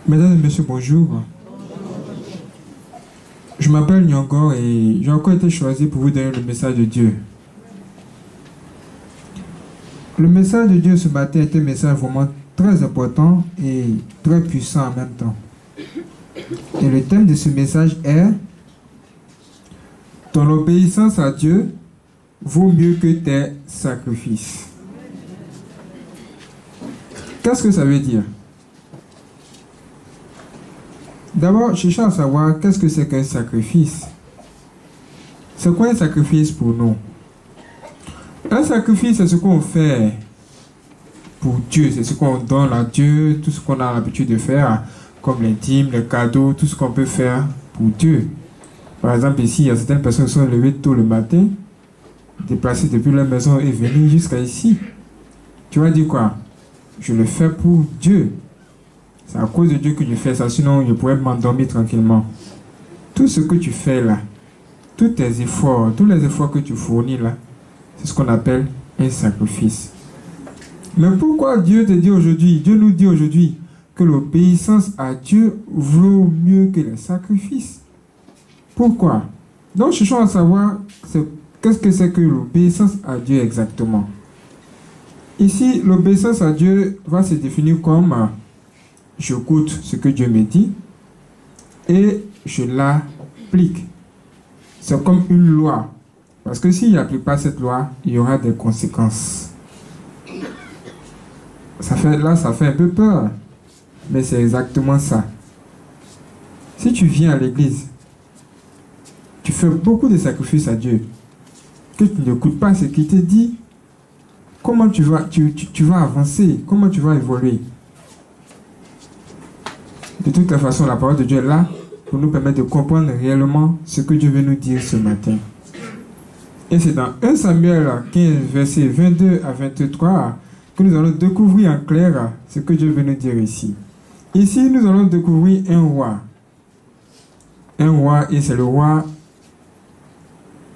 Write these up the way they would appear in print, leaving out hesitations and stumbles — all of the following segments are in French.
Mesdames et messieurs, bonjour. Je m'appelle Nyongor et j'ai encore été choisi pour vous donner le message de Dieu. Le message de Dieu ce matin est un message vraiment très important et très puissant en même temps. Et le thème de ce message est « Ton obéissance à Dieu vaut mieux que tes sacrifices ». Qu'est-ce que ça veut dire? D'abord, cherchons à savoir qu'est-ce que c'est qu'un sacrifice. C'est quoi un sacrifice pour nous? Un sacrifice, c'est ce qu'on fait pour Dieu, c'est ce qu'on donne à Dieu, tout ce qu'on a l'habitude de faire, comme les dîmes, les cadeaux, tout ce qu'on peut faire pour Dieu. Par exemple, ici, il y a certaines personnes qui sont levées tôt le matin, déplacées depuis leur maison et venues jusqu'à ici. Tu vas dire quoi? Je le fais pour Dieu. C'est à cause de Dieu que je fais ça, sinon je pourrais m'endormir tranquillement. Tout ce que tu fais là, tous tes efforts, tous les efforts que tu fournis là, c'est ce qu'on appelle un sacrifice. Mais pourquoi Dieu te dit aujourd'hui, Dieu nous dit aujourd'hui que l'obéissance à Dieu vaut mieux que les sacrifices? Pourquoi? Donc cherchons à savoir qu'est-ce que c'est que l'obéissance à Dieu exactement. Ici, l'obéissance à Dieu va se définir comme j'écoute ce que Dieu me dit et je l'applique. C'est comme une loi. Parce que s'il n'applique pas cette loi, il y aura des conséquences. Ça fait un peu peur. Mais c'est exactement ça. Si tu viens à l'église, tu fais beaucoup de sacrifices à Dieu, que tu n'écoutes pas ce qu'il te dit, comment tu vas avancer? Comment tu vas évoluer? De toute façon, la parole de Dieu est là pour nous permettre de comprendre réellement ce que Dieu veut nous dire ce matin. Et c'est dans 1 Samuel 15, versets 22 à 23 que nous allons découvrir en clair ce que Dieu veut nous dire ici. Ici, nous allons découvrir un roi. Un roi, et c'est le roi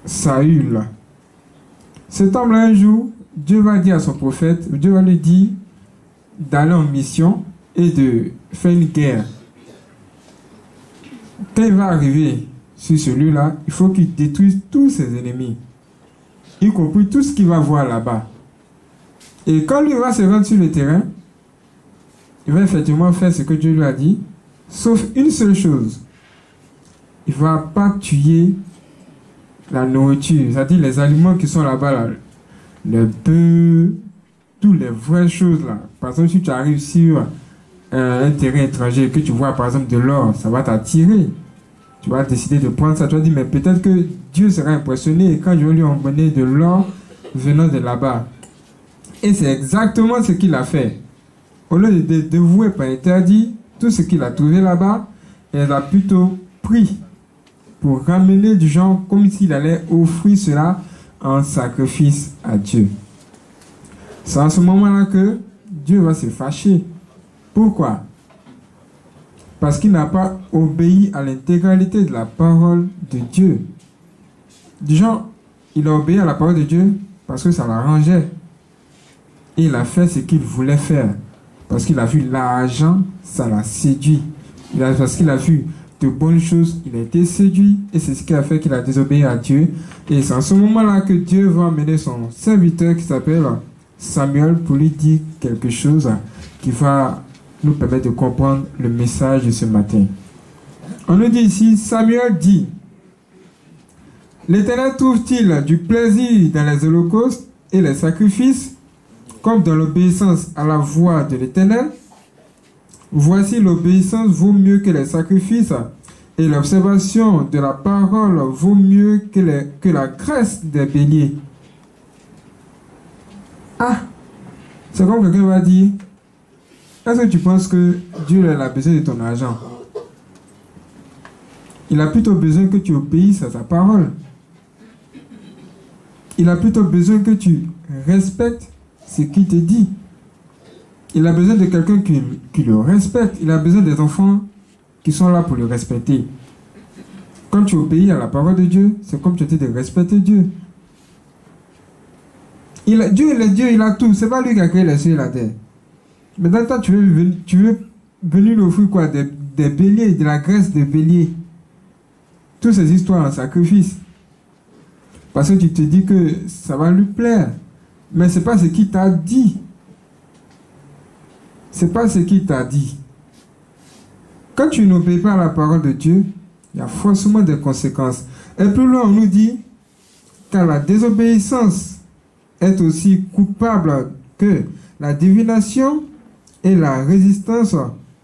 Saül. Cet homme-là, un jour, Dieu va dire à son prophète, Dieu va lui dire d'aller en mission et de faire une guerre. Quand il va arriver sur celui-là, il faut qu'il détruise tous ses ennemis, y compris tout ce qu'il va voir là-bas. Et quand lui va se rendre sur le terrain, il va effectivement faire ce que Dieu lui a dit, sauf une seule chose. Il ne va pas tuer la nourriture, c'est-à-dire les aliments qui sont là-bas, là, le bœuf, toutes les vraies choses là. Par exemple, si tu arrives sur un terrain étranger et que tu vois par exemple de l'or, ça va t'attirer. Tu vas décider de prendre ça. Tu vas dire, mais peut-être que Dieu sera impressionné quand je vais lui emmener de l'or venant de là-bas. Et c'est exactement ce qu'il a fait. Au lieu de dévouer par interdit tout ce qu'il a trouvé là-bas, il a plutôt pris pour ramener du genre comme s'il allait offrir cela en sacrifice à Dieu. C'est à ce moment-là que Dieu va se fâcher. Pourquoi? Parce qu'il n'a pas obéi à l'intégralité de la parole de Dieu. Du genre, il a obéi à la parole de Dieu parce que ça l'arrangeait. Et il a fait ce qu'il voulait faire. Parce qu'il a vu l'argent, ça l'a séduit. Parce qu'il a vu de bonnes choses, il a été séduit. Et c'est ce qui a fait qu'il a désobéi à Dieu. Et c'est en ce moment-là que Dieu va amener son serviteur qui s'appelle Samuel pour lui dire quelque chose qui va nous permettre de comprendre le message de ce matin. On nous dit ici, Samuel dit, l'Éternel trouve-t-il du plaisir dans les holocaustes et les sacrifices, comme dans l'obéissance à la voix de l'Éternel? Voici, l'obéissance vaut mieux que les sacrifices, et l'observation de la parole vaut mieux que la graisse des béliers. Ah, c'est comme quelqu'un va dire, est-ce que tu penses que Dieu a besoin de ton argent? Il a plutôt besoin que tu obéisses à sa parole. Il a plutôt besoin que tu respectes ce qu'il te dit. Il a besoin de quelqu'un qui le respecte. Il a besoin des enfants qui sont là pour le respecter. Quand tu obéis à la parole de Dieu, c'est comme tu étais de respecter Dieu. Dieu, il est Dieu, il a tout. C'est pas lui qui a créé les cieux et la terre. Mais dans le temps, tu veux venu lui offrir quoi? Des béliers, de la graisse des béliers. Toutes ces histoires en sacrifice. Parce que tu te dis que ça va lui plaire. Mais ce n'est pas ce qu'il t'a dit. Ce n'est pas ce qu'il t'a dit. Quand tu n'obéis pas à la parole de Dieu, il y a forcément des conséquences. Et plus loin, on nous dit, car la désobéissance est aussi coupable que la divination et la résistance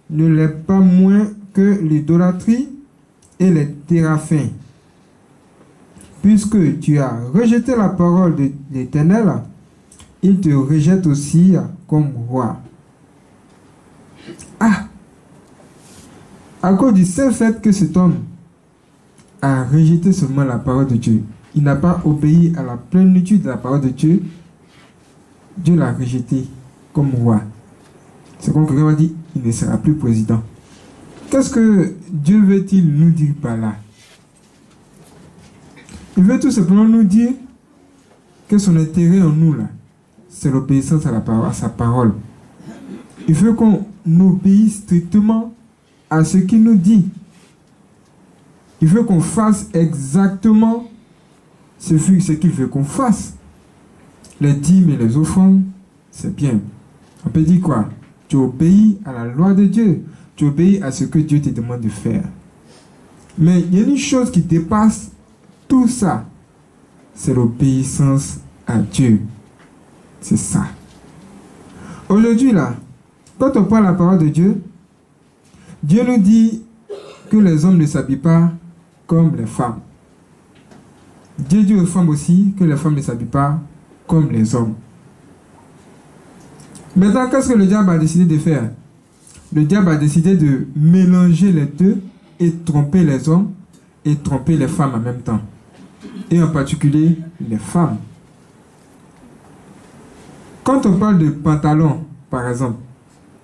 ne l'est pas moins que l'idolâtrie et les téraphins. Puisque tu as rejeté la parole de l'Éternel, il te rejette aussi comme roi. Ah! À cause du seul fait que cet homme a rejeté seulement la parole de Dieu, il n'a pas obéi à la plénitude de la parole de Dieu, Dieu l'a rejeté comme roi. C'est comme quelqu'un m'a dit, il ne sera plus président. Qu'est-ce que Dieu veut-il nous dire par là? Il veut tout simplement nous dire que son intérêt en nous, là, c'est l'obéissance à sa parole. Il veut qu'on obéisse strictement à ce qu'il nous dit. Il veut qu'on fasse exactement ce qu'il veut qu'on fasse. Les dîmes et les offrandes, c'est bien. On peut dire quoi? Tu obéis à la loi de Dieu. Tu obéis à ce que Dieu te demande de faire. Mais il y a une chose qui dépasse tout ça. C'est l'obéissance à Dieu. C'est ça. Aujourd'hui, là, quand on parle la parole de Dieu, Dieu nous dit que les hommes ne s'habillent pas comme les femmes. Dieu dit aux femmes aussi que les femmes ne s'habillent pas comme les hommes. Maintenant, qu'est-ce que le diable a décidé de faire? Le diable a décidé de mélanger les deux et tromper les hommes et tromper les femmes en même temps. Et en particulier, les femmes. Quand on parle de pantalons, par exemple,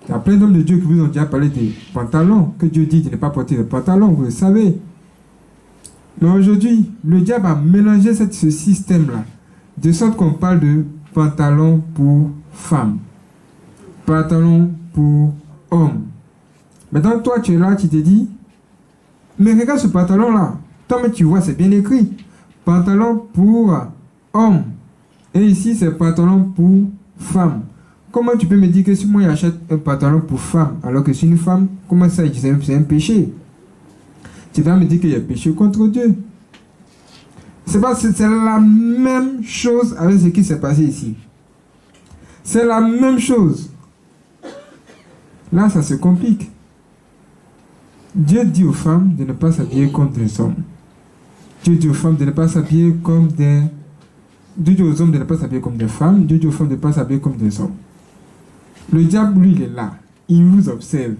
il y a plein d'hommes de Dieu qui vous ont déjà parlé des pantalons, que Dieu dit de ne pas porter de pantalons, vous le savez. Mais aujourd'hui, le diable a mélangé ce système-là, de sorte qu'on parle de pantalons pour femmes, pantalons pour hommes. Maintenant, toi, tu es là, tu te dis, mais regarde ce pantalon-là. Toi, mais tu vois, c'est bien écrit. Pantalon pour hommes. Et ici, c'est pantalon pour femmes. Comment tu peux me dire que si moi j'achète un pantalon pour femme, alors que c'est une femme, comment ça, c'est un péché? Tu vas me dire qu'il y a péché contre Dieu. C'est la même chose avec ce qui s'est passé ici. C'est la même chose. Là, ça se complique. Dieu dit aux femmes de ne pas s'habiller comme des hommes. Dieu dit aux femmes de ne pas s'habiller comme des... Dieu dit aux hommes de ne pas s'habiller comme des femmes. Dieu dit aux femmes de ne pas s'habiller comme des hommes. Le diable, lui, il est là. Il vous observe.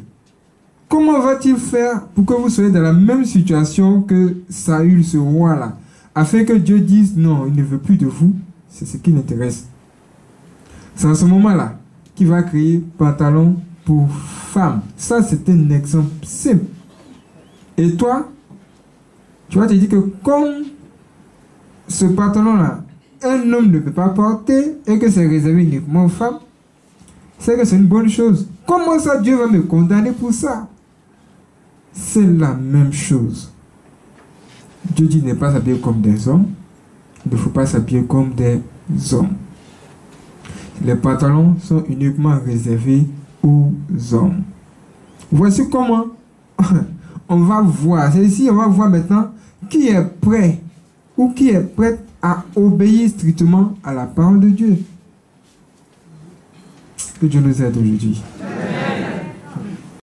Comment va-t-il faire pour que vous soyez dans la même situation que Saül, ce roi-là, afin que Dieu dise non, il ne veut plus de vous? C'est ce qui l'intéresse. C'est en ce moment-là qu'il va créer pantalon pour femmes. Ça, c'est un exemple simple. Et toi, tu vas te dire que comme ce pantalon-là, un homme ne peut pas porter et que c'est réservé uniquement aux femmes, c'est que c'est une bonne chose. Comment ça, Dieu va me condamner pour ça? C'est la même chose. Dieu dit ne pas s'habiller comme des hommes. Il ne faut pas s'habiller comme des hommes. Les pantalons sont uniquement réservés aux hommes. Voici comment on va voir. C'est ici, on va voir maintenant qui est prêt ou qui est prêt à obéir strictement à la parole de Dieu. Que Dieu nous aide aujourd'hui.